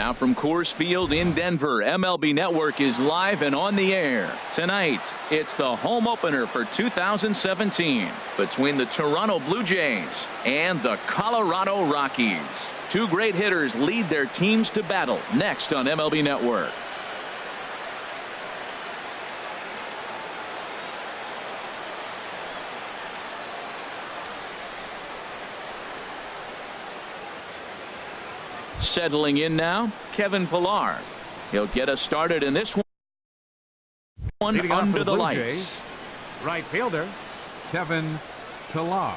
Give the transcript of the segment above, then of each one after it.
Now from Coors Field in Denver, MLB Network is live and on the air. Tonight, it's the home opener for 2017 between the Toronto Blue Jays and the Colorado Rockies. Two great hitters lead their teams to battle next on MLB Network. Settling in now, Kevin Pillar. He'll get us started in this one under the lights. Jays, right fielder, Kevin Pillar.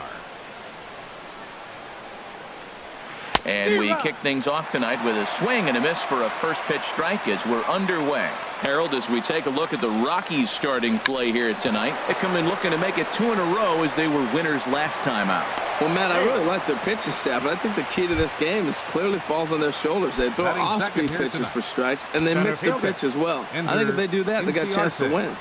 And we kick things off tonight with a swing and a miss for a first pitch strike as we're underway. Harold, as we take a look at the Rockies starting play here tonight, they come in looking to make it 2 in a row as they were winners last time out. Well, Matt, I really like their pitching staff, but I think the key to this game is clearly falls on their shoulders. They throw off-speed pitches for strikes, and they mix their pitch as well. I think if they do that, they got a chance to win.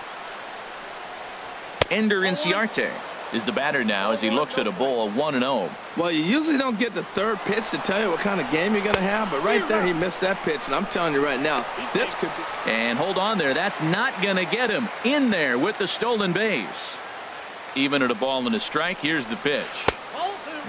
Ender Inciarte is the batter now as he looks at a ball of 1-0. Well, you usually don't get the third pitch to tell you what kind of game you're going to have, but right there he missed that pitch, and I'm telling you right now, this could be. And hold on there, that's not going to get him in there with the stolen base. Even at a ball and a strike, here's the pitch.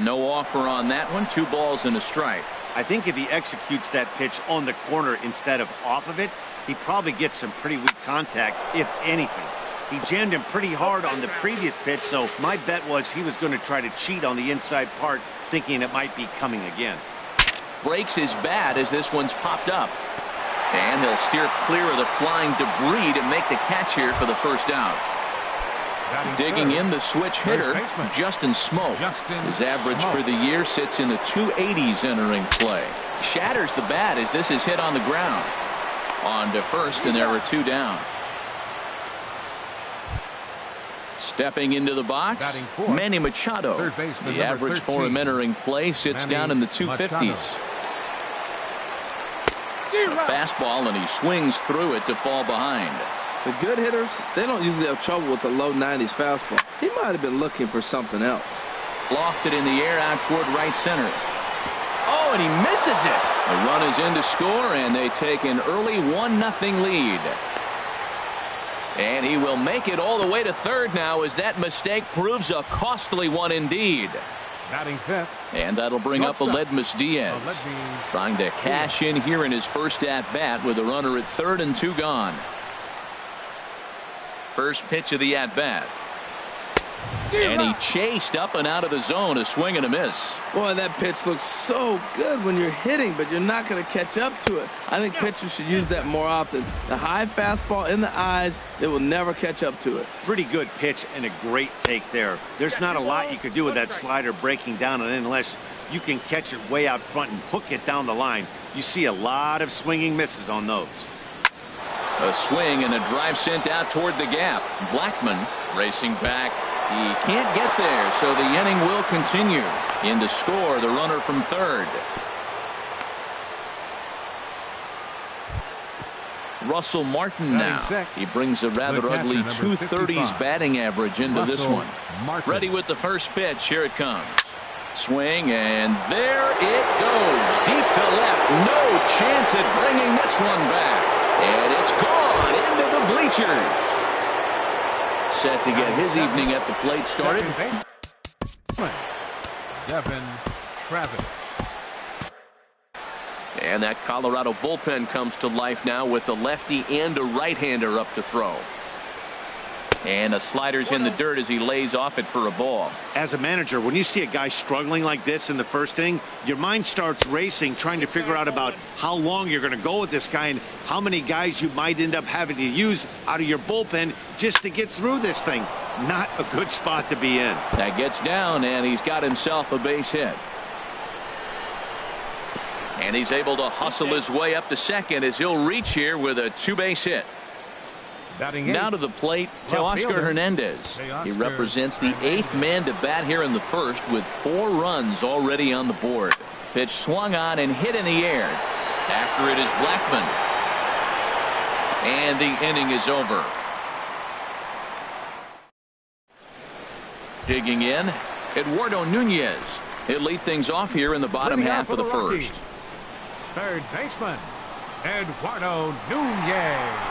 No offer on that one. 2 balls and a strike. I think if he executes that pitch on the corner instead of off of it, he probably gets some pretty weak contact, if anything. He jammed him pretty hard on the previous pitch, so my bet was he was going to try to cheat on the inside part, thinking it might be coming again. Breaks his bat as this one's popped up. And he'll steer clear of the flying debris to make the catch here for the first out. Digging in, the switch hitter, Justin Smoke. His average for the year sits in the 280s entering play. Shatters the bat as this is hit on the ground. On to first, and there are 2 down. Stepping into the box, Manny Machado. The average for him entering play sits down in the 250s. A fastball, and he swings through it to fall behind. The good hitters, they don't usually have trouble with the low 90s fastball. He might have been looking for something else. Lofted in the air out toward right center. Oh, and he misses it. The run is in to score, and they take an early 1-0 lead. And he will make it all the way to third now as that mistake proves a costly one indeed. Batting fifth. And that'll bring up Aledmus Diaz. Trying to cash in here in his first at-bat with a runner at third and 2 gone. First pitch of the at-bat. And he chased up and out of the zone, a swing and a miss. Boy, that pitch looks so good when you're hitting, but you're not going to catch up to it. I think pitchers should use that more often. The high fastball in the eyes, it will never catch up to it. Pretty good pitch and a great take there. There's not a lot you could do with that slider breaking down, and unless you can catch it way out front and hook it down the line, you see a lot of swinging misses on those. A swing and a drive sent out toward the gap. Blackman racing back. He can't get there, so the inning will continue. In to score, the runner from third. Russell Martin now. He brings a rather ugly 230s batting average into this one. Ready with the first pitch. Here it comes. Swing, and there it goes. Deep to left. No chance at bringing this one back. And it's gone into the bleachers. Set to get his evening at the plate started. Devin Travis. And that Colorado bullpen comes to life now with a lefty and a right-hander up to throw. And a slider's in the dirt as he lays off it for a ball. As a manager, when you see a guy struggling like this in the first inning, your mind starts racing, trying to figure out about how long you're going to go with this guy and how many guys you might end up having to use out of your bullpen just to get through this thing. Not a good spot to be in. That gets down, and he's got himself a base hit. And he's able to hustle his way up to second as he'll reach here with a 2-base hit. Now to the plate, Teoscar Hernandez. He represents the 8th man to bat here in the first with 4 runs already on the board. Pitch swung on and hit in the air. After it is Blackman. And the inning is over. Digging in, Eduardo Nunez. He'll lead things off here in the bottom half of the first. Third baseman, Eduardo Nunez.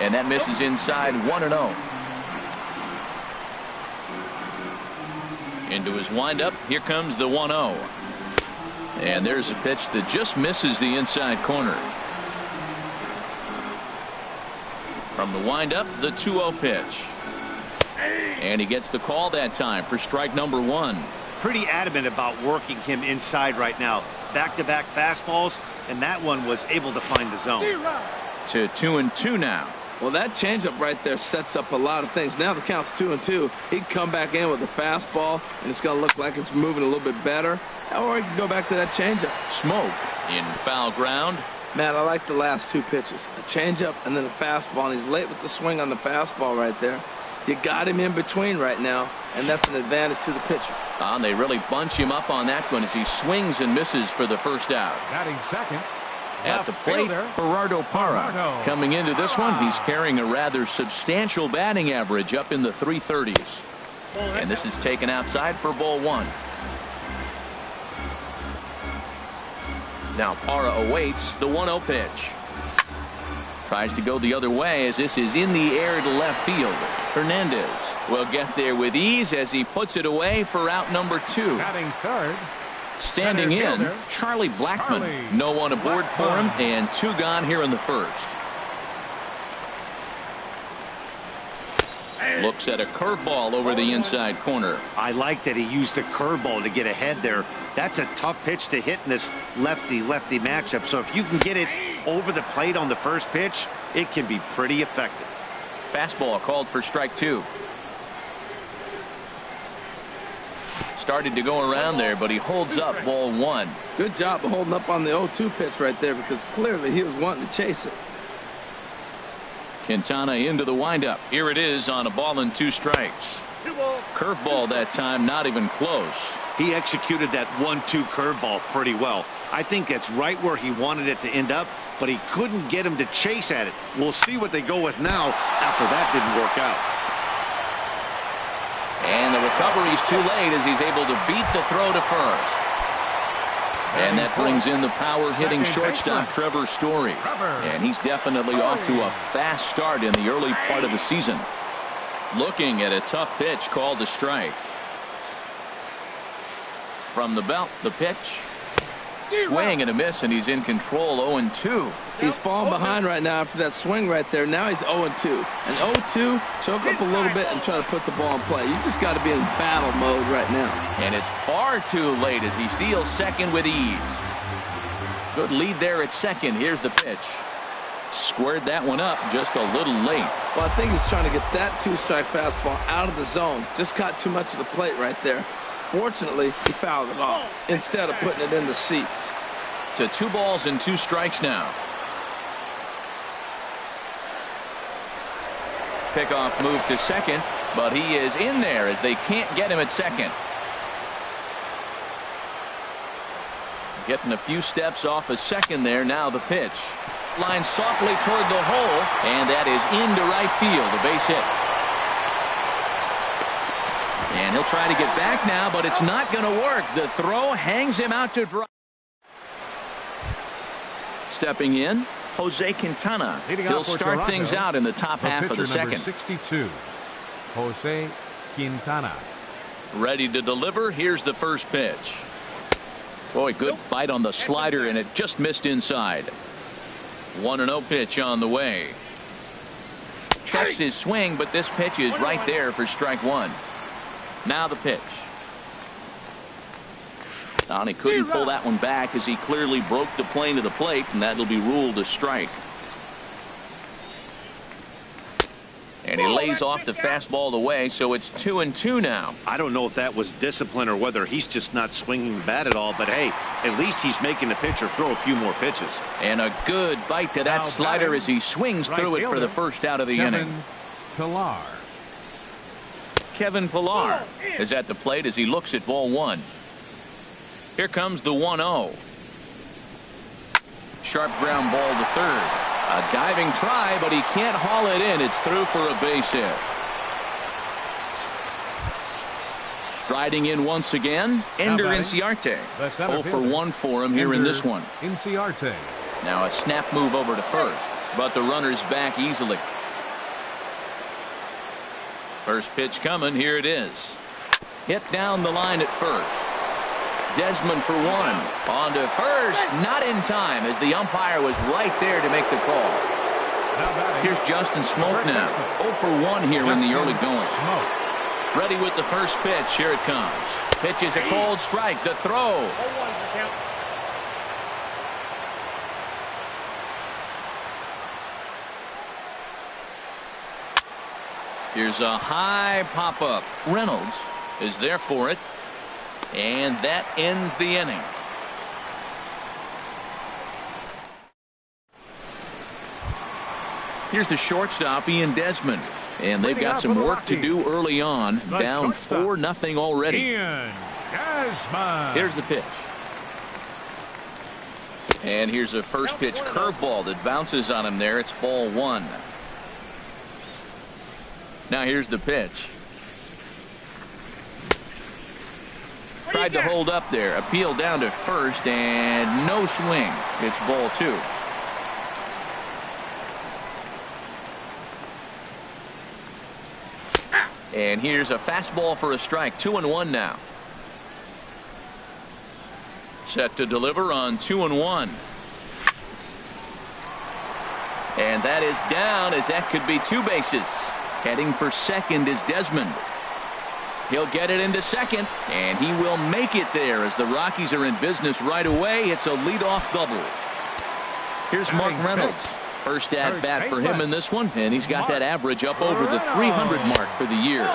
And that misses inside 1-0. Into his windup. Here comes the 1-0. And there's a pitch that just misses the inside corner. From the windup, the 2-0 pitch. And he gets the call that time for strike number 1. Pretty adamant about working him inside right now. Back-to-back fastballs, and that one was able to find the zone. To 2-2 now. Well, that changeup right there sets up a lot of things. Now the count's 2-2. He can come back in with a fastball, and it's going to look like it's moving a little bit better. Or he can go back to that changeup. Smoke in foul ground. Matt, I like the last 2 pitches. A changeup and then a fastball, and he's late with the swing on the fastball right there. You got him in between right now, and that's an advantage to the pitcher. And they really bunch him up on that one as he swings and misses for the first out. Batting second. At the plate, Gerardo Parra. Coming into this one, he's carrying a rather substantial batting average up in the 330s. And this is taken outside for ball 1. Now Parra awaits the 1-0 pitch. Tries to go the other way as this is in the air to left field. Hernandez will get there with ease as he puts it away for out number 2. Batting third. Standing in, Charlie Blackmon. No one aboard for him, and 2 gone here in the first. Looks at a curveball over the inside corner. I like that he used the curveball to get ahead there. That's a tough pitch to hit in this lefty-lefty matchup. So if you can get it over the plate on the first pitch, it can be pretty effective. Fastball called for strike 2. Started to go around there, but he holds up ball 1. Good job of holding up on the 0-2 pitch right there, because clearly he was wanting to chase it. Quintana into the windup. Here it is on a ball and 2 strikes. Curveball that time, not even close. He executed that 1-2 curveball pretty well. I think that's right where he wanted it to end up, but he couldn't get him to chase at it. We'll see what they go with now after that didn't work out. And the recovery's too late as he's able to beat the throw to first. And that brings in the power-hitting shortstop, Trevor Story. And he's definitely off to a fast start in the early part of the season. Looking at a tough pitch called a strike. From the belt, the pitch. Swing and a miss, and he's in control 0-2. He's falling behind right now after that swing right there. Now he's 0-2. And 0-2, choke up a little bit and try to put the ball in play. You just got to be in battle mode right now. And it's far too late as he steals second with ease. Good lead there at second. Here's the pitch. Squared that one up just a little late. Well, I think he's trying to get that 2-strike fastball out of the zone. Just caught too much of the plate right there. Fortunately, he fouled it off instead of putting it in the seats. To 2 balls and 2 strikes now. Pickoff move to second, but he is in there as they can't get him at second. Getting a few steps off a second there. Now the pitch. Line softly toward the hole, and that is into right field. A base hit. And he'll try to get back now, but it's not going to work. The throw hangs him out to dry. Stepping in, Jose Quintana. He'll start things out in the top half of the second. 62, Jose Quintana. Ready to deliver. Here's the first pitch. Boy, good bite on the slider, and it just missed inside. 1-0 pitch on the way. Checks his swing, but this pitch is right there for strike 1. Now the pitch. And he couldn't pull that one back as he clearly broke the plane to the plate, and that'll be ruled a strike. And he lays off the fastball away, so it's 2-2 now. I don't know if that was discipline or whether he's just not swinging the bat at all, but hey, at least he's making the pitcher throw a few more pitches. And a good bite to that slider as he swings through it for the first out of the inning. Pilar. Kevin Pilar is at the plate as he looks at ball 1. Here comes the 1-0. Sharp ground ball to third. A diving try, but he can't haul it in. It's through for a base hit. Striding in once again, Ender Inciarte. 0 for 1 for him here in this one. Inciarte. Now a snap move over to first, but the runner's back easily. First pitch coming, here it is. Hit down the line at first. Desmond for 1. On to first, not in time as the umpire was right there to make the call. Here's Justin Smoak now. 0 for 1 here in the early going. Ready with the first pitch. Here it comes. Pitch is a cold strike. The throw. Here's a high pop-up. Reynolds is there for it. And that ends the inning. Here's the shortstop, Ian Desmond. And they've got some work to do early on. Down 4-0 already. Ian Desmond. Here's the pitch. And here's a first pitch curveball that bounces on him there. It's ball 1. Now here's the pitch. Tried to hold up there. Appeal down to first and no swing. It's ball 2. And here's a fastball for a strike. 2-1 now. Set to deliver on 2-1. And that is down as that could be 2 bases. Heading for second is Desmond. He'll get it into second, and he will make it there as the Rockies are in business right away. It's a leadoff double. Here's Mark Reynolds. First at bat for him in this one, and he's got that average up over the 300 mark for the year.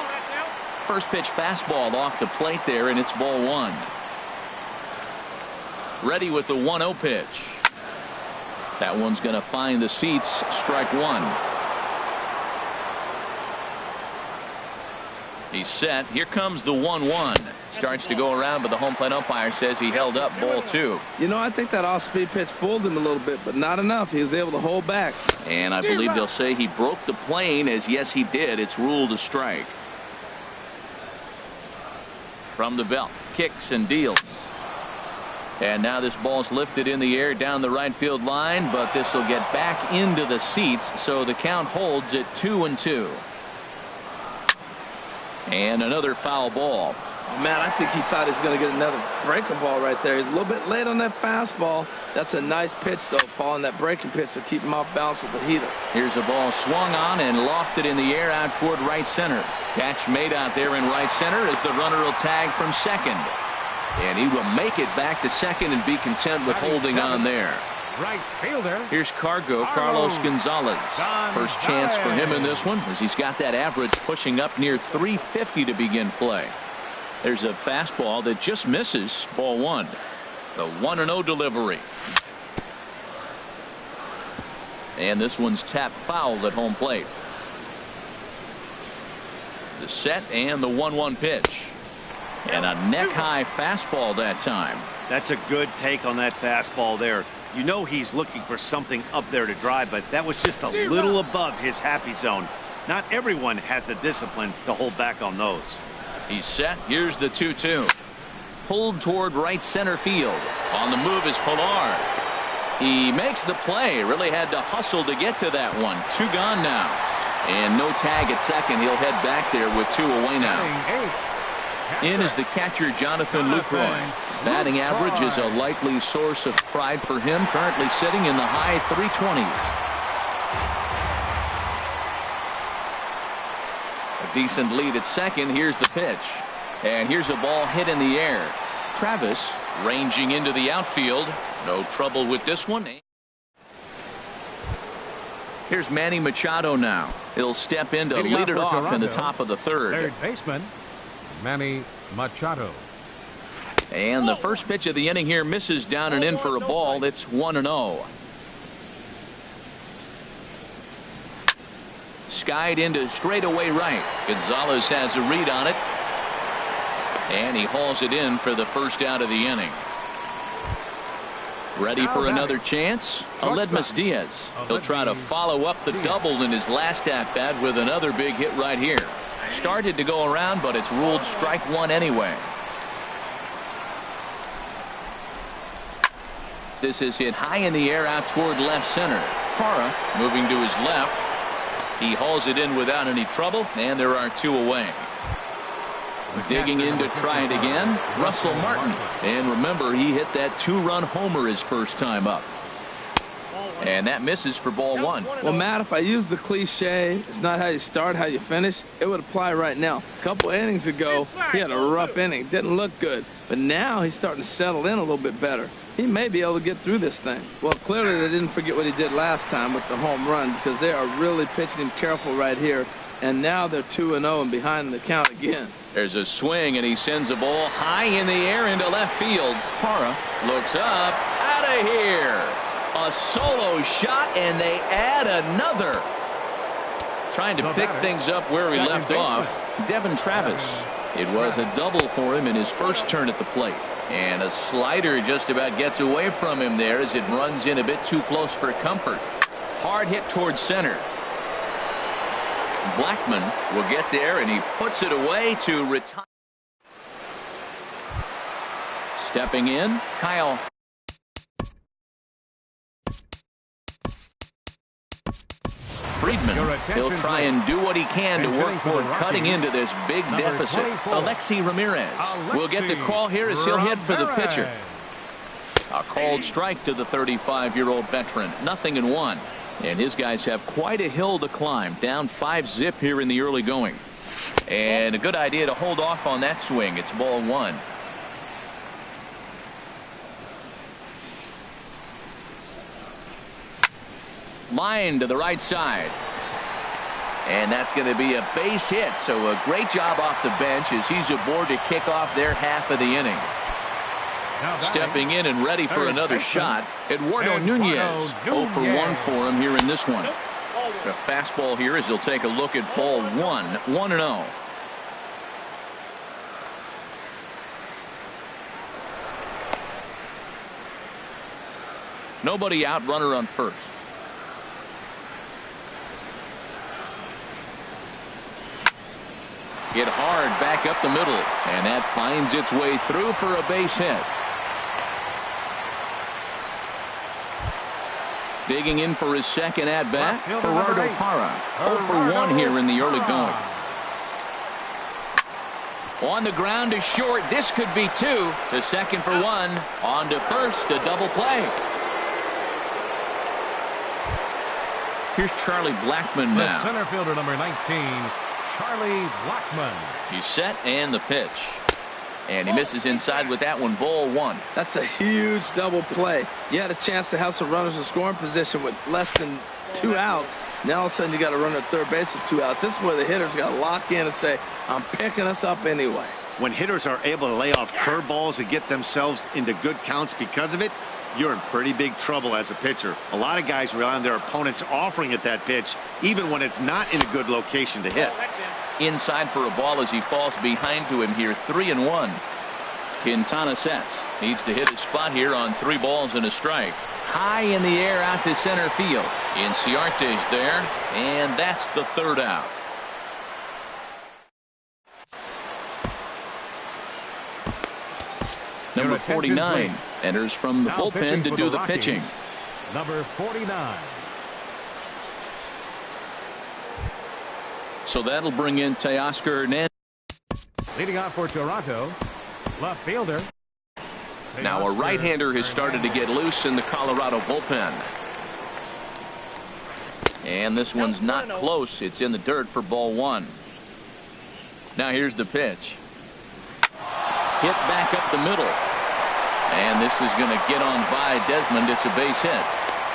First pitch fastball off the plate there, and it's ball 1. Ready with the 1-0 pitch. That one's going to find the seats. Strike 1. He's set. Here comes the 1-1. Starts to go around, but the home plate umpire says he held up ball 2. You know, I think that off-speed pitch fooled him a little bit, but not enough. He was able to hold back. And I believe they'll say he broke the plane, as yes, he did. It's ruled a strike. From the belt, kicks and deals. And now this ball's lifted in the air down the right field line, but this will get back into the seats, so the count holds at 2-2. And another foul ball. Man, I think he thought he was going to get another breaking ball right there. He's a little bit late on that fastball. That's a nice pitch, though, following that breaking pitch to keep him off balance with the heater. Here's a ball swung on and lofted in the air out toward right center. Catch made out there in right center as the runner will tag from second. And he will make it back to second and be content with holding on there. Right fielder. Here's Carlos Gonzalez. First chance for him in this one, as he's got that average pushing up near 350 to begin play. There's a fastball that just misses. Ball 1. The 1-0 delivery. And this one's tapped foul at home plate. The set and the 1-1 pitch. And a neck-high fastball that time. That's a good take on that fastball there. You know he's looking for something up there to drive, but that was just a little above his happy zone. Not everyone has the discipline to hold back on those. He's set. Here's the 2-2. Pulled toward right center field. On the move is Pilar. He makes the play. Really had to hustle to get to that one. 2 gone now. And no tag at second. He'll head back there with 2 away now. In is the catcher, Jonathan Lucroy. Batting average is a likely source of pride for him. Currently sitting in the high 320s. A decent lead at second. Here's the pitch. And here's a ball hit in the air. Travis ranging into the outfield. No trouble with this one. Here's Manny Machado now. He'll step in to lead it off in the top of the third. Third baseman, Manny Machado. And the first pitch of the inning here misses down and in for a ball. It's 1-0. Skied into straightaway right. Gonzalez has a read on it. And he hauls it in for the first out of the inning. Ready for another chance? Aledmus Diaz. He'll try to follow up the double in his last at bat with another big hit right here. Started to go around, but it's ruled strike one anyway. This is hit high in the air out toward left center. Parra moving to his left. He hauls it in without any trouble, and there are two away. Digging in to try it again, Russell Martin. And remember, he hit that two-run homer his first time up. And that misses for ball one. Well, Matt, if I use the cliche, it's not how you start, how you finish, it would apply right now. A couple innings ago, he had a rough inning. Didn't look good. But now he's starting to settle in a little bit better. He may be able to get through this thing. Well, clearly they didn't forget what he did last time with the home run, because they are really pitching him careful right here. And now they're 2-0 and behind the count again. There's a swing, and he sends a ball high in the air into left field. Parra looks up, out of here. A solo shot, and they add another. Trying to pick things up where he left off, Devin Travis. It was a double for him in his first turn at the plate. And a slider just about gets away from him there as it runs in a bit too close for comfort. Hard hit towards center. Blackman will get there, and he puts it away to retire. Stepping in, Kyle. Friedman, he'll try and do what he can to work toward cutting into this big deficit. Alexi Ramirez will get the call here as he'll hit for the pitcher. A called strike to the 35-year-old veteran. 0-1. And his guys have quite a hill to climb. Down 5-zip here in the early going. And a good idea to hold off on that swing. It's ball one. Line to the right side. And that's going to be a base hit. So a great job off the bench as he's aboard to kick off their half of the inning. Stepping in and ready for another shot, Eduardo Nunez. 0 for 1 for him here in this one. A fastball here as he'll take a look at ball one. 1-0. Nobody out, runner on first. Hit hard back up the middle, and that finds its way through for a base hit. Digging in for his second at-bat, Gerardo Parra. 0 for 1 here in the early going. On the ground to short. This could be two. To second for one. On to first. A double play. Here's Charlie Blackman now. The center fielder, number 19, Charlie Blackman. He's set, and the pitch. And he misses inside with that one. Ball one. That's a huge double play. You had a chance to have some runners in scoring position with less than 2 outs. Now all of a sudden you got to run at third base with 2 outs. This is where the hitters got to lock in and say, I'm picking us up anyway. When hitters are able to lay off curveballs and get themselves into good counts because of it, you're in pretty big trouble as a pitcher. A lot of guys rely on their opponents offering at that pitch, even when it's not in a good location to hit. Inside for a ball as he falls behind to him here. 3-1. Quintana sets. Needs to hit his spot here on 3 balls and a strike. High in the air out to center field. Inciarte's there, and that's the 3rd out. Number 49 enters from the bullpen to do the pitching. Number 49. So that'll bring in Teoscar Hernandez. Leading off for Toronto, left fielder. Now a right-hander has started to get loose in the Colorado bullpen. And this one's not close. It's in the dirt for ball one. Now here's the pitch. Hit back up the middle. And this is going to get on by Desmond. It's a base hit.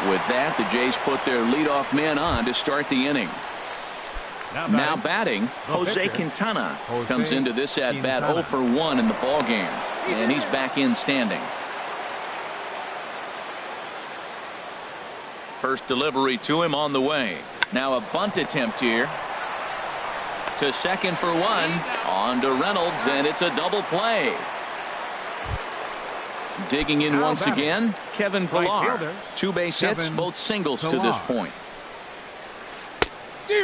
With that, the Jays put their leadoff man on to start the inning. Now batting, Jose Quintana comes into this at-bat 0 for 1 in the ballgame. And he's back in standing. First delivery to him on the way. Now a bunt attempt here. To second for 1. On to Reynolds, and it's a double play. Digging in once again, Kevin Pillar. 2 base hits, both singles to this point.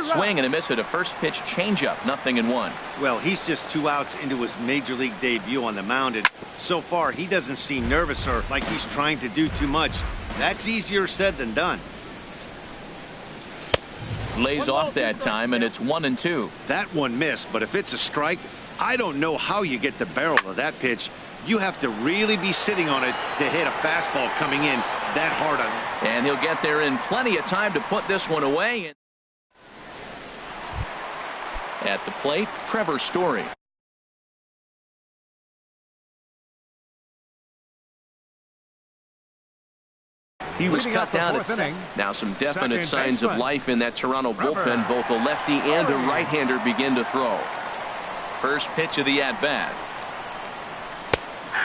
Swing and a miss at a first pitch changeup, 0-1. Well, he's just 2 outs into his major league debut on the mound, and so far he doesn't seem nervous or like he's trying to do too much. That's easier said than done. Lays off that time, and it's 1-2. That one missed, but if it's a strike, I don't know how you get the barrel of that pitch. You have to really be sitting on it to hit a fastball coming in that hard on it. And he'll get there in plenty of time to put this one away. At the plate, Trevor Story. He was cut down at second. Now some definite signs of life in that Toronto bullpen. Both a lefty and a right-hander begin to throw. First pitch of the at-bat.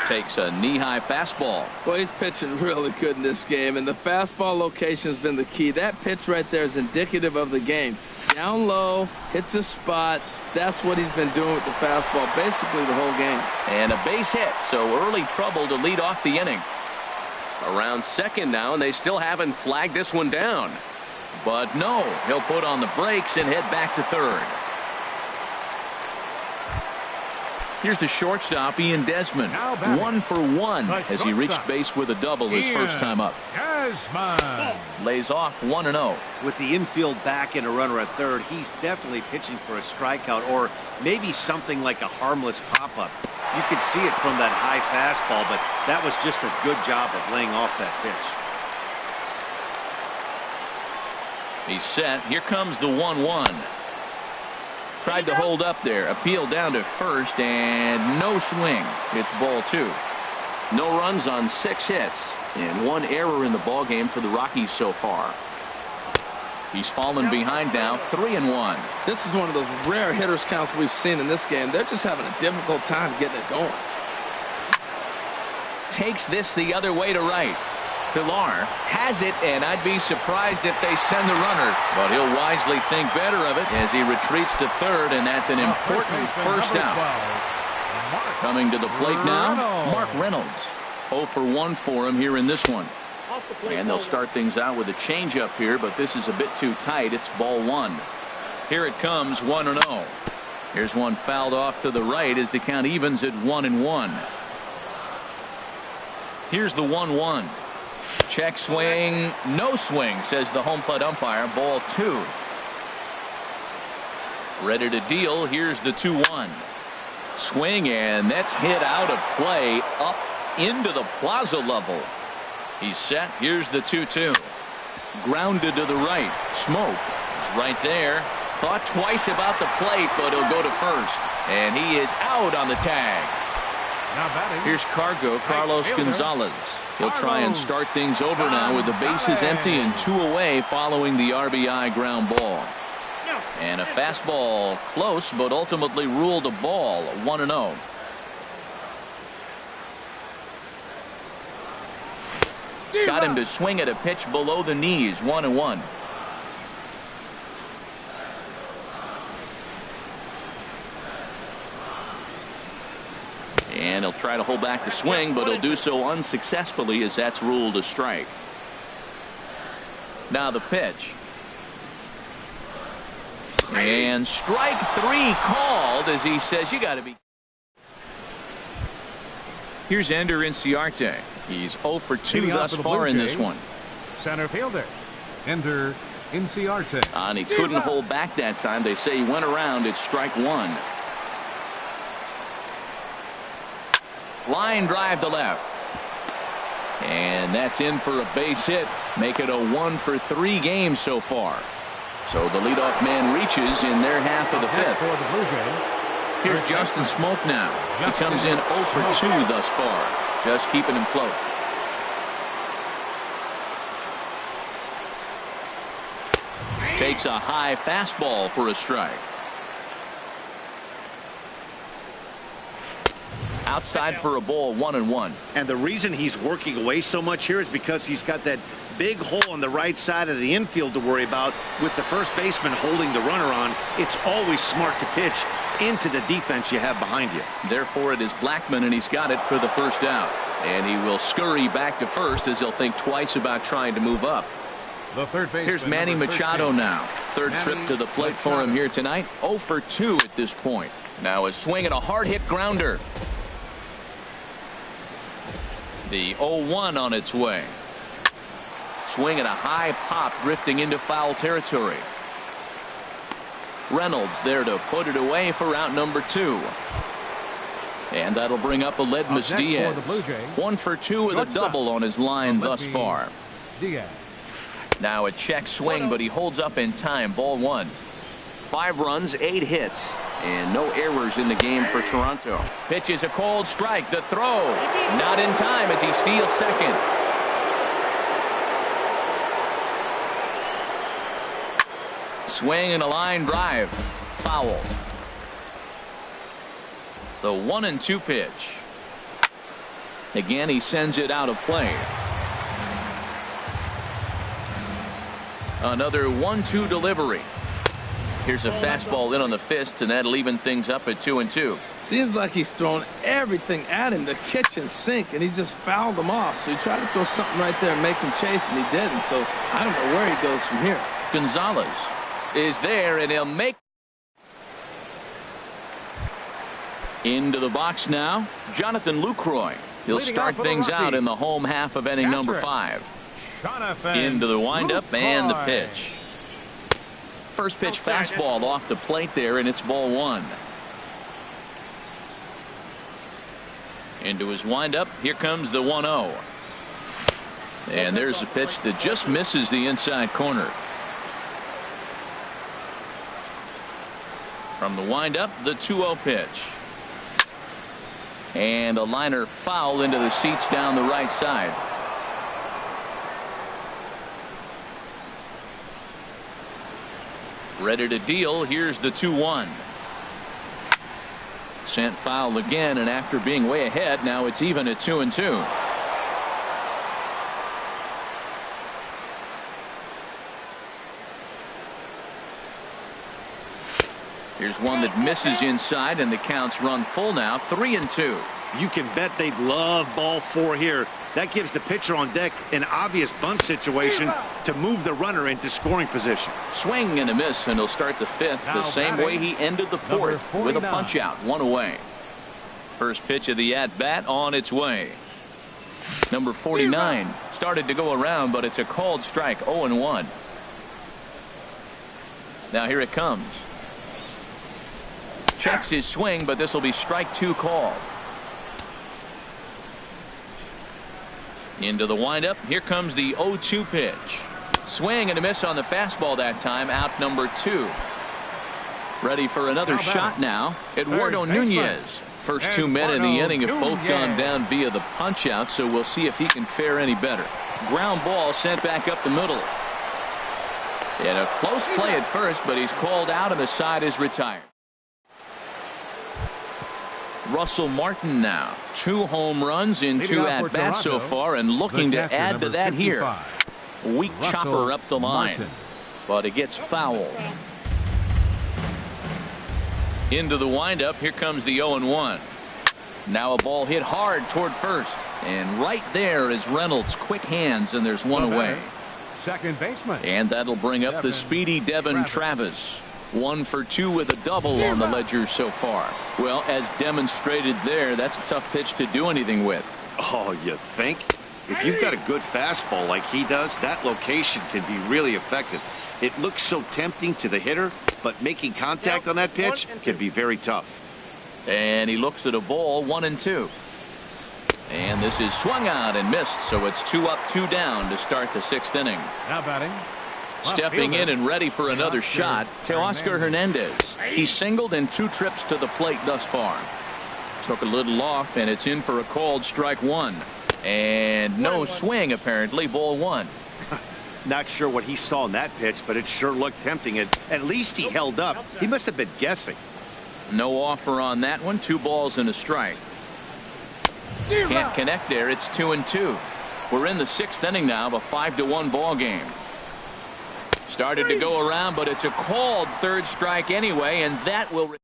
Takes a knee-high fastball. Well, he's pitching really good in this game, and the fastball location has been the key. That pitch right there is indicative of the game. Down low, hits a spot. That's what he's been doing with the fastball basically the whole game. And a base hit, so early trouble to lead off the inning. Around second now, and they still haven't flagged this one down. But no, he'll put on the brakes and head back to third. Here's the shortstop, Ian Desmond. 1 for 1 as he reached base with a double his first time up. Lays off 1-0. With the infield back and a runner at third, he's definitely pitching for a strikeout or maybe something like a harmless pop-up. You could see it from that high fastball, but that was just a good job of laying off that pitch. He's set. Here comes the 1-1. Tried to hold up there. Appeal down to first, and no swing. It's ball 2. No runs on 6 hits, and 1 error in the ballgame for the Rockies so far. He's fallen behind now, 3-1. This is one of those rare hitters counts we've seen in this game. They're just having a difficult time getting it going. Takes this the other way to right. Pilar has it, and I'd be surprised if they send the runner, but he'll wisely think better of it as he retreats to third, and that's an important first out. Coming to the plate now, Mark Reynolds. 0 for 1 for him here in this one. And they'll start things out with a changeup here, but this is a bit too tight. It's ball 1. Here it comes, 1-0. Here's one fouled off to the right as the count evens at 1-1. Here's the 1-1. Check swing, no swing, says the home plate umpire. Ball 2. Ready to deal. Here's the 2-1. Swing, and that's hit out of play up into the plaza level. He's set. Here's the 2-2. Grounded to the right. Smoke is right there. Thought twice about the plate, but he'll go to first. And he is out on the tag. Here's Carlos Gonzalez. He'll try and start things over now with the bases empty and 2 away following the RBI ground ball. And a fastball close, but ultimately ruled a ball. 1-0. Got him to swing at a pitch below the knees. 1-1. And he'll try to hold back the swing, but he'll do so unsuccessfully as that's ruled a strike. Now the pitch. And strike 3 called as he says you got to be. Here's Ender Inciarte. He's 0 for 2 thus far in this one. Center fielder Ender Inciarte. And he couldn't hold back that time. They say he went around. It's strike 1. Line drive to left. And that's in for a base hit. Make it a 1 for 3 games so far. So the leadoff man reaches in their half of the 5th. Here's Justin Smoke now. He comes in 0 for 2 thus far. Just keeping him close. Takes a high fastball for a strike. Outside for a ball, 1-1. And the reason he's working away so much here is because he's got that big hole on the right side of the infield to worry about. With the first baseman holding the runner on, it's always smart to pitch into the defense you have behind you. Therefore, it is Blackmon, and he's got it for the first out. And he will scurry back to first as he'll think twice about trying to move up. The third baseman, here's Manny Machado now. third trip to the plate for him here tonight. 0 for 2 at this point. Now a swing and a hard hit grounder. The 0-1 on its way. Swing and a high pop drifting into foul territory. Reynolds there to put it away for out number 2. And that'll bring up Aledmus Diaz. 1 for 2 with a double on his line thus far. Now a check swing, but he holds up in time. Ball 1. 5 runs, 8 hits, and no errors in the game for Toronto. Pitch is a cold strike. The throw not in time as he steals second. Swing and a line drive. Foul. The 1-2 pitch. Again, he sends it out of play. Another 1-2 delivery. Here's a fastball in on the fists, and that'll even things up at 2-2. Seems like he's thrown everything at him, the kitchen sink, and he just fouled him off. So he tried to throw something right there and make him chase, and he didn't. So I don't know where he goes from here. Gonzalez is there, and he'll make. Into the box now, Jonathan Lucroy. He'll start things out in the home half of inning number 5. Into the windup and the pitch. First pitch fastball off the plate there, and it's ball 1. Into his windup. Here comes the 1-0. And there's a pitch that just misses the inside corner. From the windup, the 2-0 pitch. And a liner foul into the seats down the right side. Ready to deal. Here's the 2-1. Sent foul again, and after being way ahead, now it's even at 2-2. Here's one that misses inside, and the counts run full now. 3-2. You can bet they'd love ball 4 here. That gives the pitcher on deck an obvious bunt situation to move the runner into scoring position. Swing and a miss, and he'll start the 5th the same way he ended the 4th, with a punch out, 1 away. First pitch of the at bat on its way. Number 49 started to go around, but it's a called strike. 0-1. Now here it comes. Checks his swing, but this will be strike 2 called. Into the windup. Here comes the 0-2 pitch. Swing and a miss on the fastball that time. Out number 2. Ready for another shot now. Eduardo Nunez. First 2 men in the inning have both gone down via the punch out, so we'll see if he can fare any better. Ground ball sent back up the middle. And a close play at first, but he's called out and the side is retired. Russell Martin now. 2 home runs in 2 at-bats so far, and looking to add to that here. Weak chopper up the line, but it gets fouled. Into the windup. Here comes the 0-1. Now a ball hit hard toward first, and right there is Reynolds. Quick hands, and there's 1 away. Second baseman. And that'll bring up the speedy Devin Travis. 1 for 2 with a double on the ledger so far. Well, as demonstrated there, that's a tough pitch to do anything with. Oh, you think? If you've got a good fastball like he does, that location can be really effective. It looks so tempting to the hitter, but making contact on that pitch can be very tough. And he looks at a ball. 1-2. And this is swung out and missed, so it's 2 up, 2 down to start the 6th inning. Now batting. Stepping in and ready for another shot, Teoscar Hernandez. He singled in 2 trips to the plate thus far. Took a little off, and it's in for a called strike 1. And no swing, apparently. Ball 1. Not sure what he saw in that pitch, but it sure looked tempting. And at least he held up. He must have been guessing. No offer on that one. 2 balls and a strike. Can't connect there. It's 2-2. We're in the 6th inning now of a 5-1 ball game. Started to go around, but it's a called 3rd strike anyway, and that will.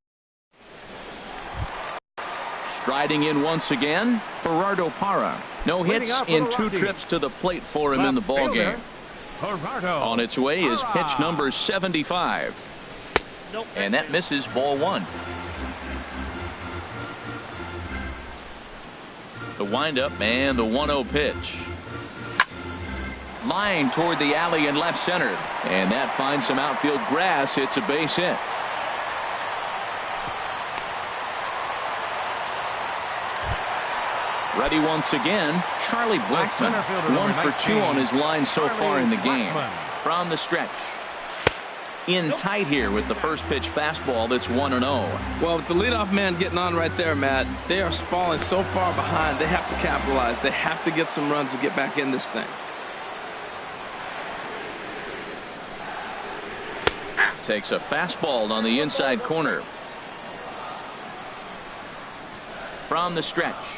Striding in once again, Gerardo Parra. No hits in 2 trips to the plate for him in the ball game. Toronto. On its way is pitch number 75. And that misses, ball one. The windup and the 1-0 pitch. Line toward the alley in left center. And that finds some outfield grass. It's a base hit. Ready once again, Charlie Blackmon. 1 for 2 on his line so far in the game. From the stretch. In tight here with the first pitch fastball that's 1-0. Well, with the leadoff man getting on right there, Matt, they are falling so far behind. They have to capitalize. They have to get some runs to get back in this thing. Takes a fastball on the inside corner. From the stretch.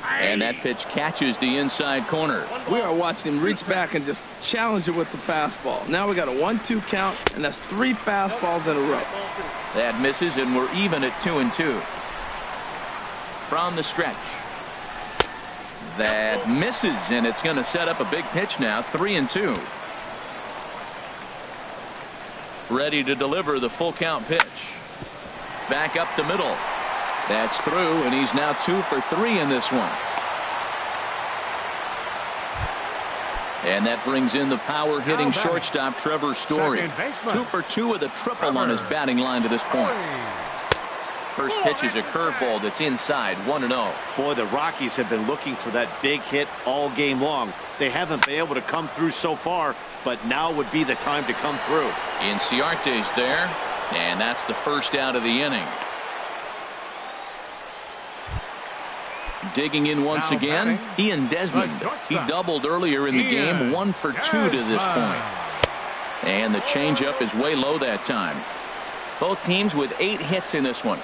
And that pitch catches the inside corner. We are watching him reach back and just challenge it with the fastball. Now we got a 1-2 count, and that's 3 fastballs in a row. That misses, and we're even at 2-2. From the stretch. That misses, and it's going to set up a big pitch now. 3-2. Ready to deliver the full count pitch. Back up the middle. That's through, and he's now 2 for 3 in this one. And that brings in the power hitting shortstop Trevor Story. 2 for 2 with a triple on his batting line to this point. First pitch is a curveball that's inside, 1-0. Boy, the Rockies have been looking for that big hit all game long. They haven't been able to come through so far, but now would be the time to come through. Inciarte's there, and that's the first out of the inning. Digging in once again, Ian Desmond. He doubled earlier in the game, 1 for 2 to this point. And the changeup is way low that time. Both teams with 8 hits in this one.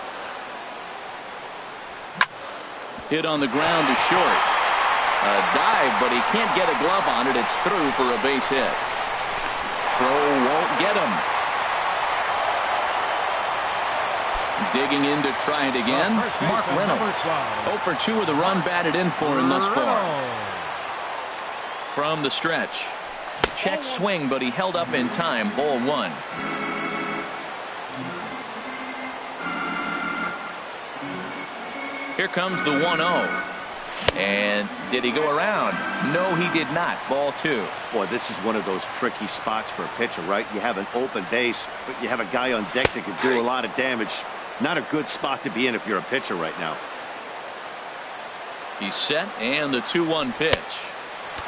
Hit on the ground to short. A dive, but he can't get a glove on it. It's through for a base hit. Throw won't get him. Digging in to try it again, Mark Reynolds. 0 for 2 with a run batted in for him thus far. From the stretch. Check swing, but he held up in time. Ball 1. Here comes the 1-0. And did he go around? No, he did not. Ball 2. Boy, this is one of those tricky spots for a pitcher, right? You have an open base, but you have a guy on deck that can do a lot of damage. Not a good spot to be in if you're a pitcher right now. He's set, and the 2-1 pitch.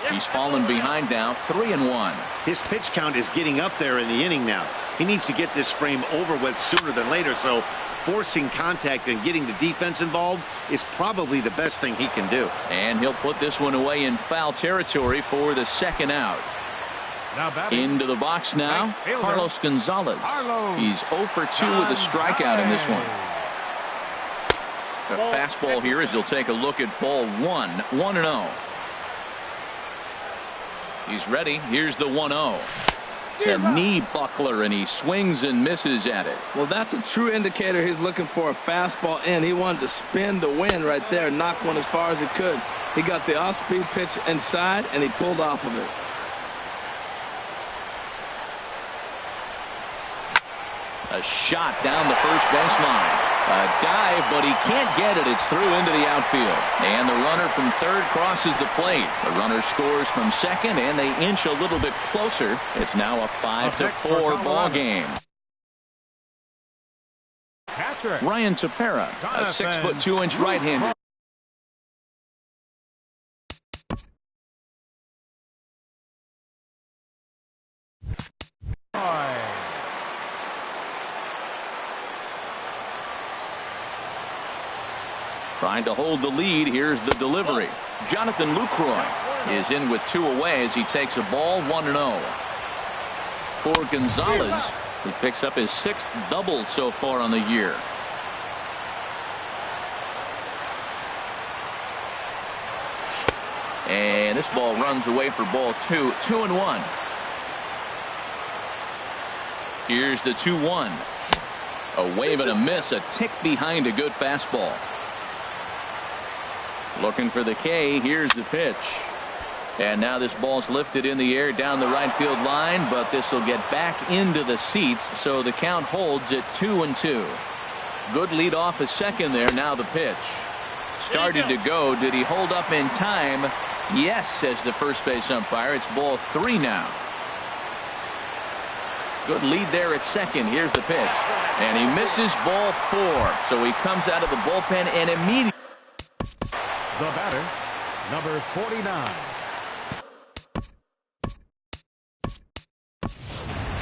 He's fallen behind now, 3-1. His pitch count is getting up there in the inning now. He needs to get this frame over with sooner than later, so forcing contact and getting the defense involved is probably the best thing he can do. And he'll put this one away in foul territory for the second out. Into the box now, Carlos Gonzalez. He's 0 for 2 with a strikeout in this one. A fastball here as he'll take a look at ball 1, 1-0. He's ready. Here's the 1-0. The knee buckler, and he swings and misses at it. Well, that's a true indicator he's looking for a fastball in. He wanted to spin the wind right there, knock one as far as he could. He got the off-speed pitch inside, and he pulled off of it. A shot down the first baseline. A dive, but he can't get it. It's through into the outfield. And the runner from third crosses the plate. The runner scores from second, and they inch a little bit closer. It's now a 5-4 ball game. Ryan Tepera, a 6'2" right-hander. Trying to hold the lead. Here's the delivery. Jonathan Lucroy is in with 2 away as he takes a ball, 1-0. For Gonzalez, he picks up his 6th double so far on the year. And this ball runs away for ball 2, 2-1. Here's the 2-1. A wave and a miss, a tick behind a good fastball. Looking for the K. Here's the pitch. And now this ball's lifted in the air down the right field line, but this will get back into the seats, so the count holds at 2-2. Good lead off a second there. Now the pitch. Started to go. Did he hold up in time? Yes, says the first base umpire. It's ball 3 now. Good lead there at second. Here's the pitch. And he misses ball 4. So he comes out of the bullpen and immediately. The batter, number 49.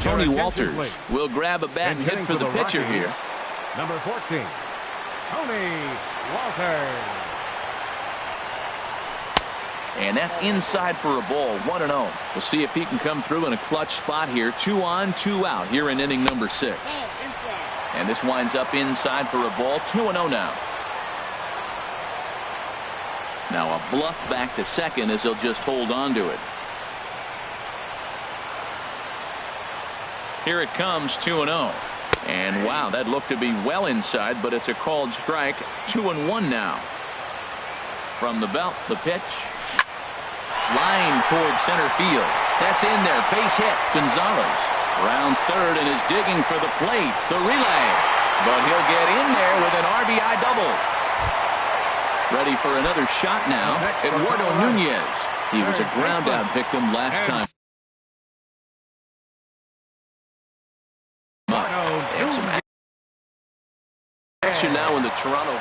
Tony Walters will grab a bat and hit for the pitcher here. Number 14, Tony Walters. And that's inside for a ball, 1-0. We'll see if he can come through in a clutch spot here. 2 on, 2 out here in inning number 6. And this winds up inside for a ball, 2-0 now. Now a bluff back to second as he'll just hold on to it. Here it comes, 2-0. And wow, that looked to be well inside, but it's a called strike. 2-1 now. From the belt, the pitch. Line towards center field. That's in there. Base hit. Gonzalez rounds third and is digging for the plate. The relay. But he'll get in there with an RBI double. Ready for another shot now. Eduardo Nunez. He was a ground out victim last time. And some action now in the Toronto.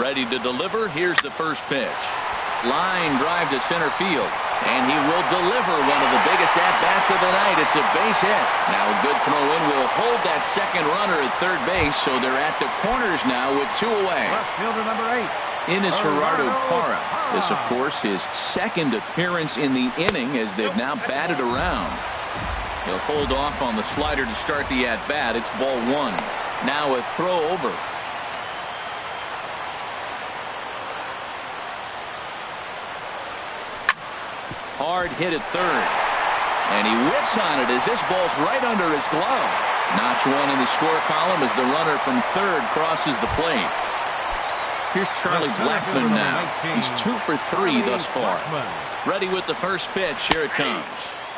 Ready to deliver. Here's the first pitch. Line drive to center field. And he will deliver one of the biggest at-bats of the night. It's a base hit. Now a good throw in will hold that second runner at third base. So they're at the corners now with 2 away. Left fielder number 8. In is Gerardo Parra. This, of course, his second appearance in the inning as they've now batted around. He'll hold off on the slider to start the at-bat. It's ball 1. Now a throw over. Hard hit at third. And he whips on it as this ball's right under his glove. Notch 1 in the score column as the runner from third crosses the plate. Here's Charlie Blackmon now. He's 2 for 3 thus far. Ready with the first pitch. Here it comes.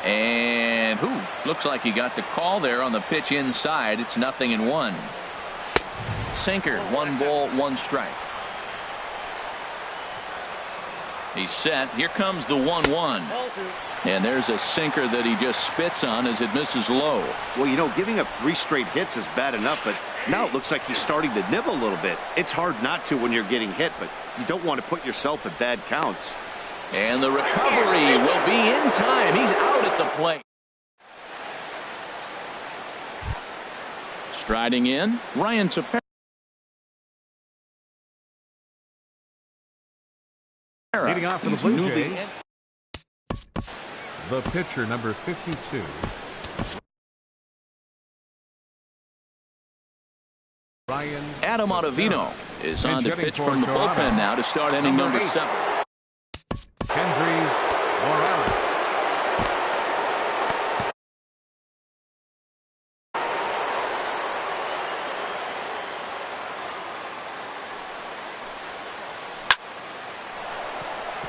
And looks like he got the call there on the pitch inside. It's 0-1. Sinker. 1 ball, 1 strike. He's set. Here comes the 1-1. And there's a sinker that he just spits on as it misses low. Well, you know, giving up 3 straight hits is bad enough, but now it looks like he's starting to nibble a little bit. It's hard not to when you're getting hit, but you don't want to put yourself at bad counts. And the recovery will be in time. He's out at the plate. Striding in, Ryan Tepera. Leading off for the Blue Jays, the pitcher, number 52. Ryan Adam Ottavino is on the pitch from the bullpen now to start inning number 7. Kendrys Morales.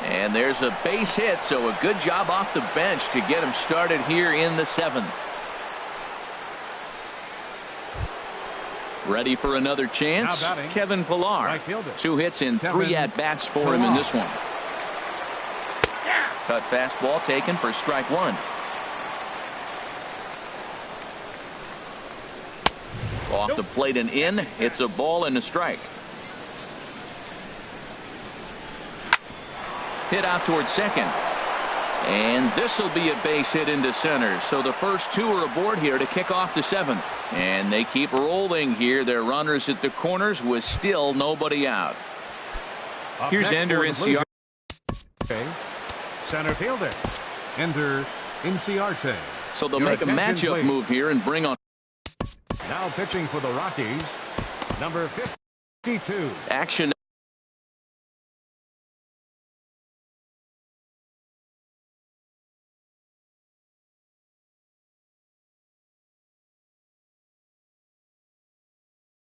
And there's a base hit, so a good job off the bench to get him started here in the 7th. Ready for another chance. Kevin Pillar. Right 2 hits in 3 at-bats for him in this one. Cut fastball taken for strike 1. Off the plate and in. It's a ball and a strike. Hit out towards second. And this will be a base hit into center. So the first 2 are aboard here to kick off the 7th. And they keep rolling here. Their runners at the corners with still nobody out. Here's Ender Inciarte. Center fielder, Ender Inciarte. So they'll make a matchup move here and bring on. Now pitching for the Rockies, number 52. Action.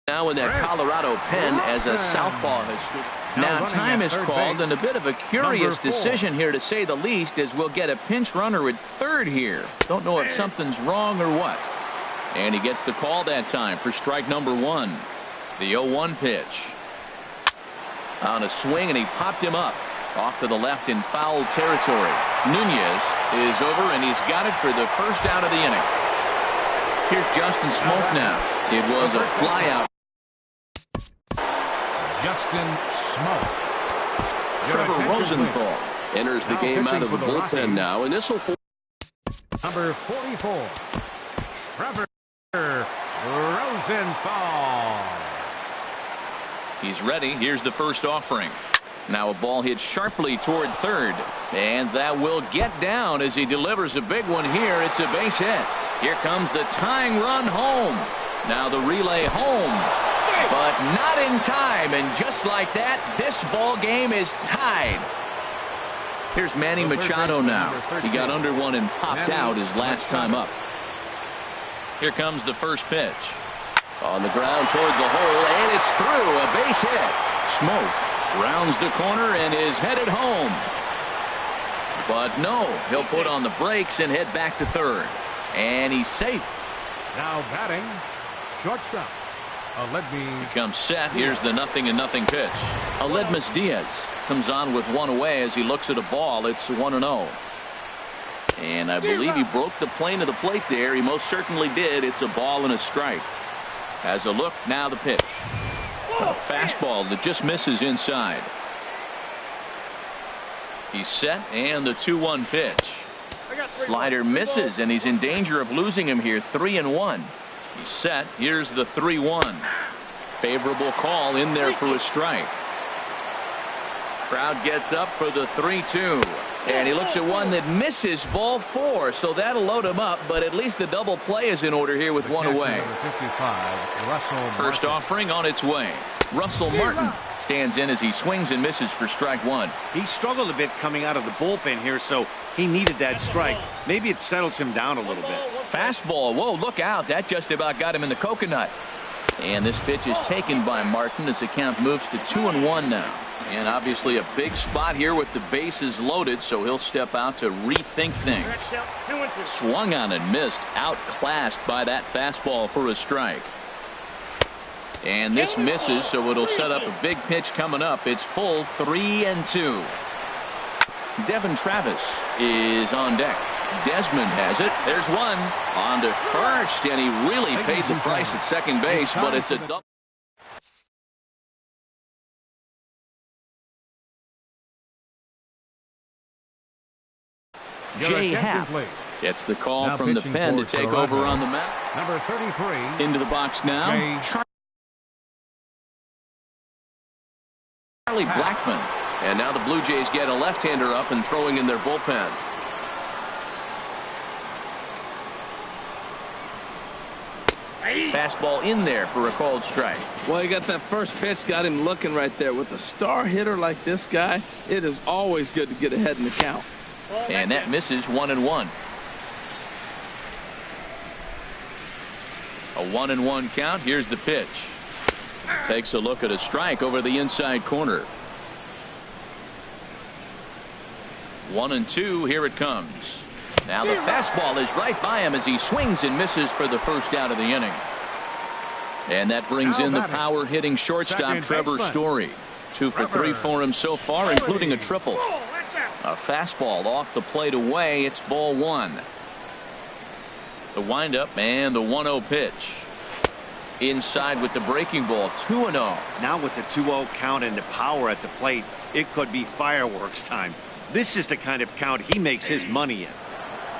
Now in that Colorado pen as a southpaw has stood. Now time is called, and a bit of a curious decision here to say the least, as we'll get a pinch runner at third here. Don't know if something's wrong or what. And he gets the call that time for strike number one. The 0-1 pitch. On a swing, and he popped him up off to the left in foul territory. Nunez is over, and he's got it for the first out of the inning. Here's Justin Smoke now. It was a flyout. Justin Smoke. Trevor Rosenthal enters the game out of the bullpen now, and this will. Number 44, Trevor Rosenthal. He's ready. Here's the first offering. Now a ball hit sharply toward third, and that will get down as he delivers a big one here. It's a base hit. Here comes the tying run home. Now the relay home, but not in time, and just like that, this ball game is tied. Here's Manny Machado now. He got under one and popped out his last time up. Here comes the first pitch. On the ground toward the hole, and it's through. A base hit. Smoke rounds the corner and is headed home. But no, he'll put on the brakes and head back to third. And he's safe. Now batting, shortstop. He comes set. Here's the 0-0 pitch. Aledmus Diaz comes on with one away as he looks at a ball. It's 1-0. And I believe he broke the plane of the plate there. He most certainly did. It's a ball and a strike. Has a look. Now the pitch. A fastball that just misses inside. He's set, and the 2-1 pitch. Slider misses, and he's in danger of losing him here. 3-1. He's set. Here's the 3-1. Favorable call in there for a strike. Crowd gets up for the 3-2. And he looks at one that misses, ball 4. So that'll load him up, but at least the double play is in order here with one away. First offering on its way. Russell Martin stands in as he swings and misses for strike one. He struggled a bit coming out of the bullpen here, so he needed that strike. Maybe it settles him down a little bit. Fastball. Whoa, look out. That just about got him in the coconut. And this pitch is taken by Martin as the count moves to 2-1 now. And obviously a big spot here with the bases loaded, so he'll step out to rethink things. Swung on and missed, outclassed by that fastball for a strike. And this misses, so it'll set up a big pitch coming up. It's full 3-2. Devin Travis is on deck. Desmond has it. There's one on to first, and he really paid the price at second base, but it's a double. Jay Happ gets the call from the pen to take over on the mound. Number 33. Into the box now. Charlie Blackmon. And now the Blue Jays get a left-hander up and throwing in their bullpen. Fastball in there for a called strike. Well, he got that first pitch, got him looking right there. With a star hitter like this guy, it is always good to get ahead in the count. And that misses 1-1. A 1-1 count. Here's the pitch. Takes a look at a strike over the inside corner. 1-2. Here it comes. Now the fastball is right by him as he swings and misses for the first out of the inning. And that brings in the power hitting shortstop Trevor Story. 2 for 3 for him so far, including a triple. A fastball off the plate away. It's ball 1. The windup and the 1-0 pitch. Inside with the breaking ball. 2-0. Now with the 2-0 count and the power at the plate, it could be fireworks time. This is the kind of count he makes his money in.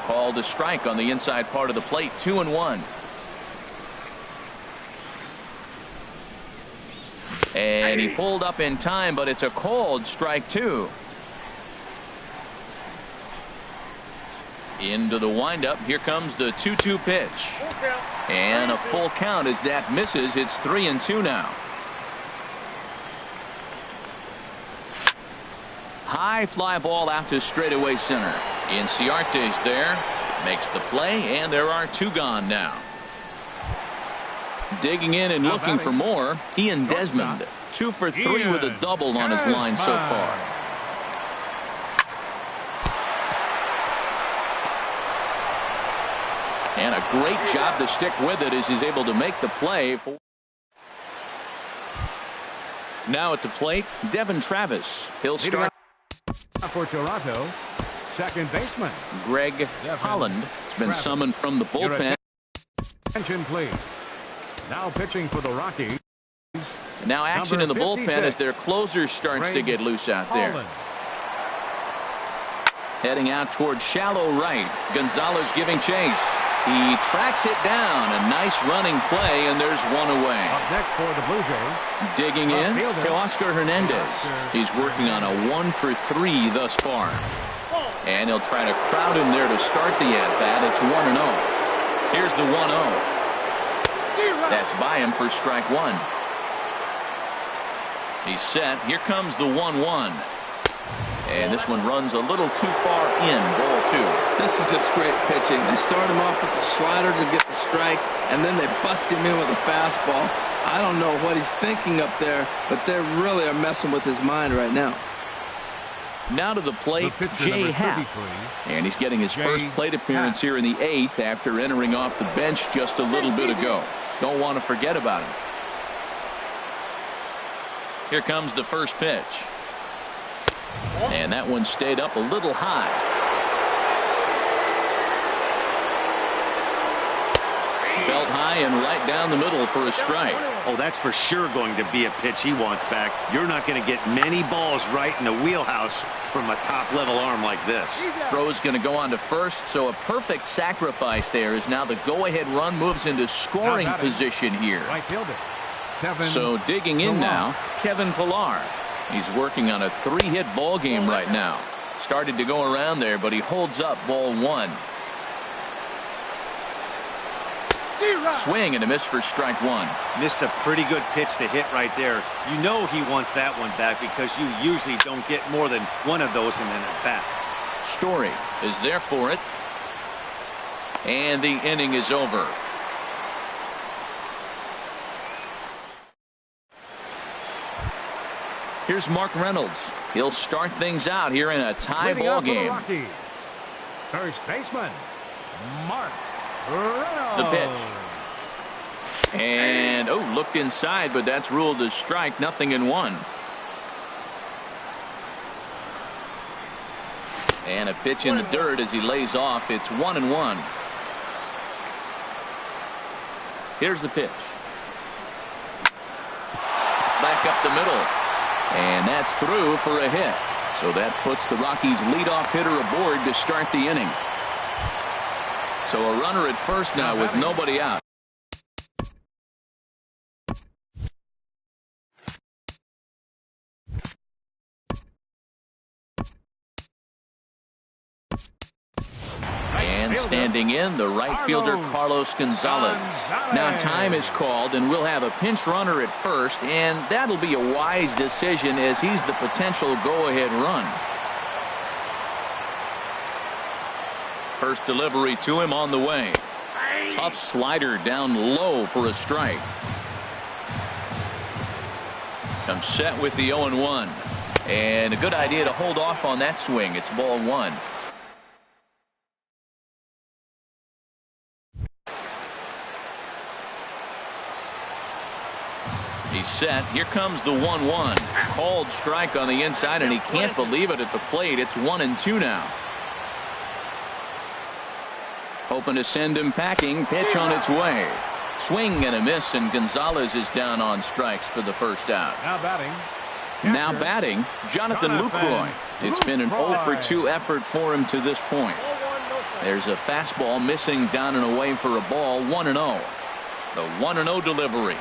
Called a strike on the inside part of the plate. 2-1. And he pulled up in time, but it's a called strike 2. Into the windup. Here comes the 2-2 pitch. And a full count as that misses. It's 3-2 now. High fly ball out to straightaway center. Inciarte's there. Makes the play, and there are 2 gone now. Digging in and looking for more, Ian Desmond. 2 for 3 with a double on his line so far. And a great job to stick with it as he's able to make the play. Now at the plate, Devin Travis. He'll start. For Toronto, second baseman Greg Holland has been summoned from the bullpen. Attention, please. Now pitching for the Rockies. And now action in the bullpen as their closer starts to get loose out there. Holland. Heading out towards shallow right. Gonzalez giving chase. He tracks it down. A nice running play, and there's one away. Up next for the Blue Jays. Digging in to Oscar Hernandez. He's working on a 1 for 3 thus far. And he'll try to crowd him there to start the at-bat. It's 1-0. Here's the 1-0. That's by him for strike 1. He's set. Here comes the 1-1. And this one runs a little too far in. Ball 2. This is just great pitching. They start him off with the slider to get the strike, and then they bust him in with a fastball. I don't know what he's thinking up there, but they really are messing with his mind right now. Now to the plate, Jay Happ. And he's getting his first plate appearance here in the 8th after entering off the bench just a little bit ago. Don't want to forget about him. Here comes the first pitch. And that one stayed up a little high. Belt high and right down the middle for a strike. Oh, that's for sure going to be a pitch he wants back. You're not going to get many balls right in the wheelhouse from a top-level arm like this. Throw's going to go on to first, so a perfect sacrifice there as now the go-ahead run moves into scoring position here. Right fielder. So digging in now, Kevin Pillar. He's working on a 3-hit ball game right now. Started to go around there, but he holds up ball 1. Swing and a miss for strike 1. Missed a pretty good pitch to hit right there. You know he wants that one back because you usually don't get more than one of those in an at-bat. Story is there for it. And the inning is over. Here's Mark Reynolds. He'll start things out here in a tie ball game. First baseman, Mark Reynolds. The pitch. And, looked inside, but that's ruled as strike. 0-1. And a pitch in the dirt as he lays off. It's 1-1. Here's the pitch. Back up the middle. And that's through for a hit. So that puts the Rockies' leadoff hitter aboard to start the inning. So a runner at first now with nobody out. And standing in, the right fielder Carlos Gonzalez. Now time is called, and we'll have a pinch runner at first, and that'll be a wise decision as he's the potential go-ahead run. First delivery to him on the way. Tough slider down low for a strike. Comes set with the 0-1. And a good idea to hold off on that swing. It's ball 1. He's set. Here comes the 1-1. Called strike on the inside, and he can't believe it at the plate. It's 1-2 now. Hoping to send him packing. Pitch on its way. Swing and a miss, and Gonzalez is down on strikes for the first out. Now batting, Jonathan Lucroy. It's been an 0-for-2 effort for him to this point. There's a fastball missing down and away for a ball. 1-0. The 1-0 delivery.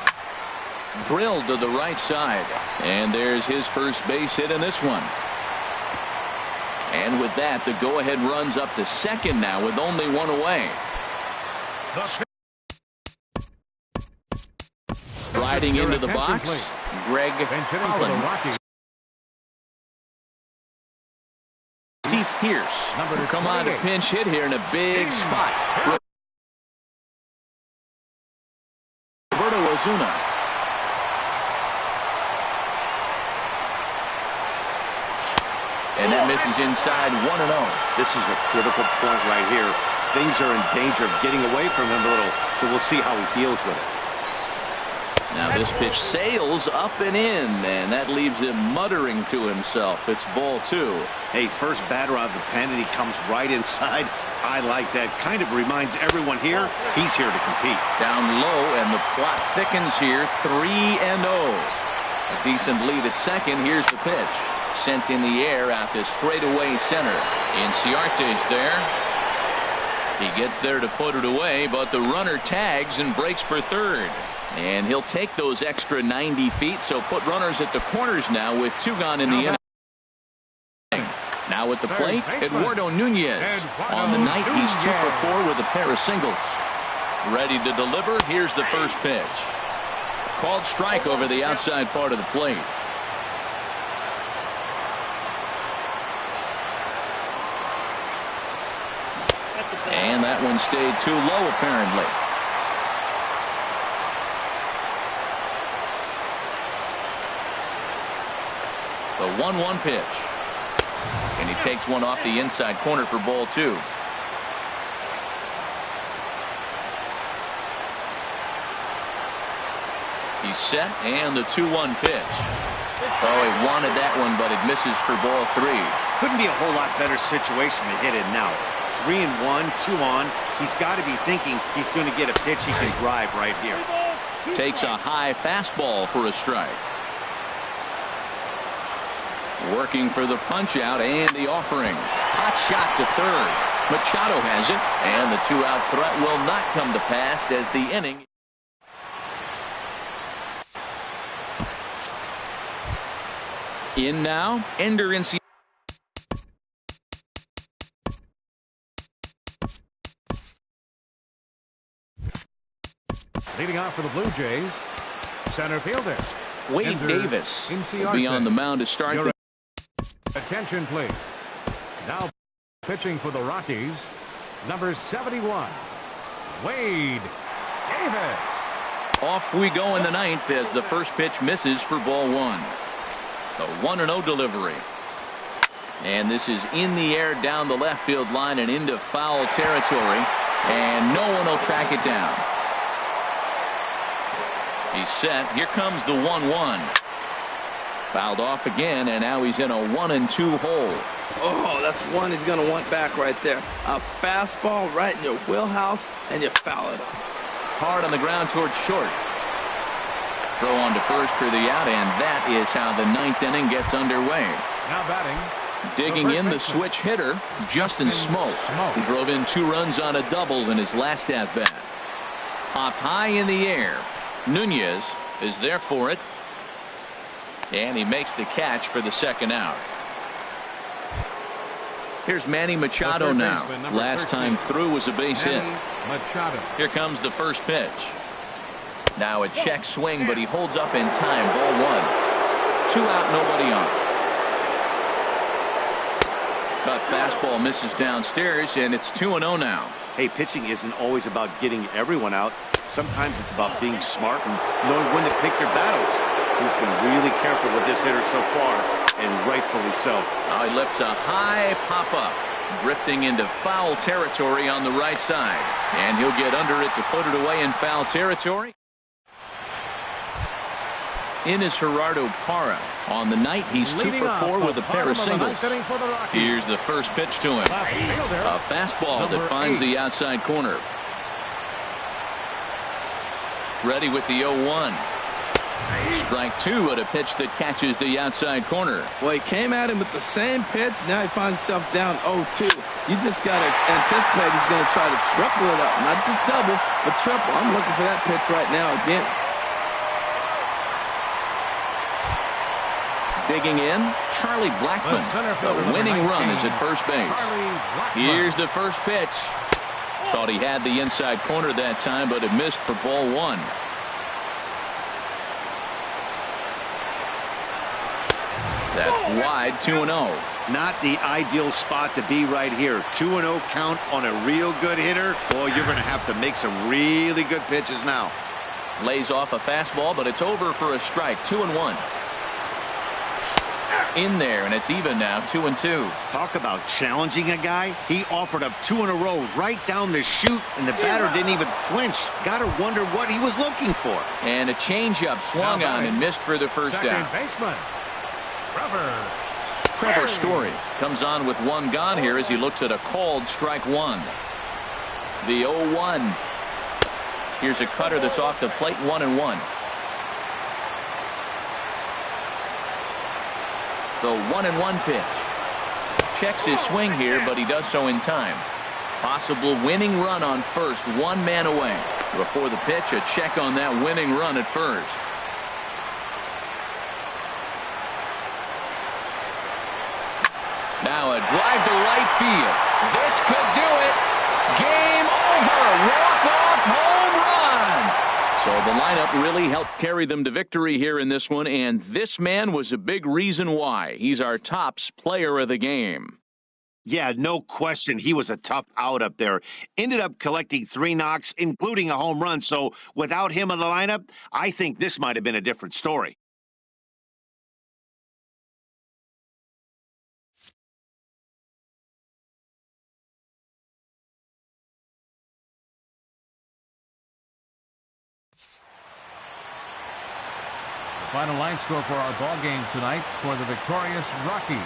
Drilled to the right side. And there's his first base hit in this one. And with that, the go-ahead runs up to second now with only one away. Riding into the box, Greg Holland. Steve Pierce will come on to pinch hit here in a big spot. Roberto Ozuna. it misses inside 1-0. This is a critical point right here. Things are in danger of getting away from him a little, so we'll see how he deals with it. Now this pitch sails up and in, and that leaves him muttering to himself. It's ball 2. Hey, first batter out of the pen, and he comes right inside. I like that. Kind of reminds everyone here he's here to compete. Down low, and the plot thickens here. 3-0. A decent lead at second. Here's the pitch. Sent in the air out to straightaway center. Inciarte's there. He gets there to put it away, but the runner tags and breaks for third. And he'll take those extra 90 feet, so put runners at the corners now with 2 gone in the inning. Now at the plate, Eduardo Nunez. On the night, he's 2 for 4 with a pair of singles. Ready to deliver. Here's the first pitch. Called strike over the outside part of the plate. And that one stayed too low, apparently. The 1-1 pitch. And he takes one off the inside corner for ball 2. He's set, and the 2-1 pitch. Oh, he wanted that one, but it misses for ball 3. Couldn't be a whole lot better situation to hit it now. 3-1, 2 on. He's got to be thinking he's going to get a pitch he can drive right here. Takes a high fastball for a strike. Working for the punch out and the offering. Hot shot to third. Machado has it, and the 2-out threat will not come to pass as the inning. In now, Ender in. Leading off for the Blue Jays, center fielder Wade Ender Davis will be on the mound to start. Your attention, please. Now pitching for the Rockies, number 71, Wade Davis. Off we go in the ninth as the first pitch misses for ball 1. The 1-0 delivery. And this is in the air down the left field line and into foul territory. And no one will track it down. He's set. Here comes the 1-1. Fouled off again, and now he's in a 1-2 hole. Oh, that's one he's going to want back right there. A fastball right in your wheelhouse, and you foul it up. Hard on the ground towards short. Throw on to first for the out, and that is how the 9th inning gets underway. Now batting. Digging in the switch hitter, Justin Smoke, who drove in 2 runs on a double in his last at-bat. Popped high in the air. Nunez is there for it. And he makes the catch for the 2nd out. Here's Manny Machado now. Last time through was a base hit. Here comes the first pitch. Now a check swing, but he holds up in time. Ball 1. 2 out, nobody on. That fastball misses downstairs, and it's 2-0 now. Hey, pitching isn't always about getting everyone out. Sometimes it's about being smart and knowing when to pick your battles. He's been really careful with this hitter so far, and rightfully so. Now he lifts a high pop-up, drifting into foul territory on the right side. And he'll get under it to put it away in foul territory. In is Gerardo Parra. On the night, he's 2 for 4 with a pair of singles. Here's the first pitch to him. A fastball that finds the outside corner. Ready with the 0-1. Strike 2 at a pitch that catches the outside corner. Well, he came at him with the same pitch. Now he finds himself down 0-2. You just got to anticipate he's going to try to triple it up. Not just double, but triple. I'm looking for that pitch right now again. Digging in, Charlie Blackmon. The winning run is at first base. Here's the first pitch. Thought he had the inside corner that time, but it missed for ball 1. That's wide, 2-0. Not the ideal spot to be right here. 2-0 count on a real good hitter. Boy, you're going to have to make some really good pitches now. Lays off a fastball, but it's over for a strike. 2-1. in there, and it's even now, 2-2. Talk about challenging a guy. He offered up 2 in a row right down the chute, and the batter didn't even flinch. Got to wonder what he was looking for. And a changeup swung on and missed for the first down. Baseman, Trevor Story comes on with 1 gone here as he looks at a called strike 1. The 0-1. Here's a cutter that's off the plate, 1-1. The 1-1 pitch. Checks his swing here, but he does so in time. Possible winning run on first, 1 man away. Before the pitch, a check on that winning run at first. Now a drive to right field. This could do it. Game over. Walk-off home run. So the lineup really helped carry them to victory here in this one, and this man was a big reason why. He's our tops player of the game. Yeah, no question. He was a tough out up there. Ended up collecting 3 knocks, including a home run. So without him in the lineup, I think this might have been a different story. Final line score for our ball game tonight for the victorious Rockies.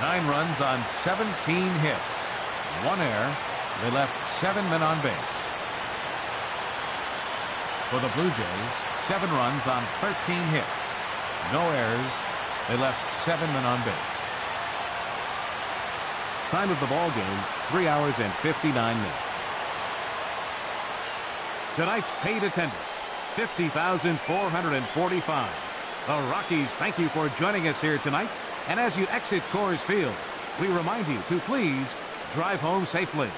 9 runs on 17 hits. 1 error. They left 7 men on base. For the Blue Jays, 7 runs on 13 hits. No errors. They left 7 men on base. Time of the ball game, 3 hours and 59 minutes. Tonight's paid attendance, 50,445. The Rockies thank you for joining us here tonight. And as you exit Coors Field, we remind you to please drive home safely.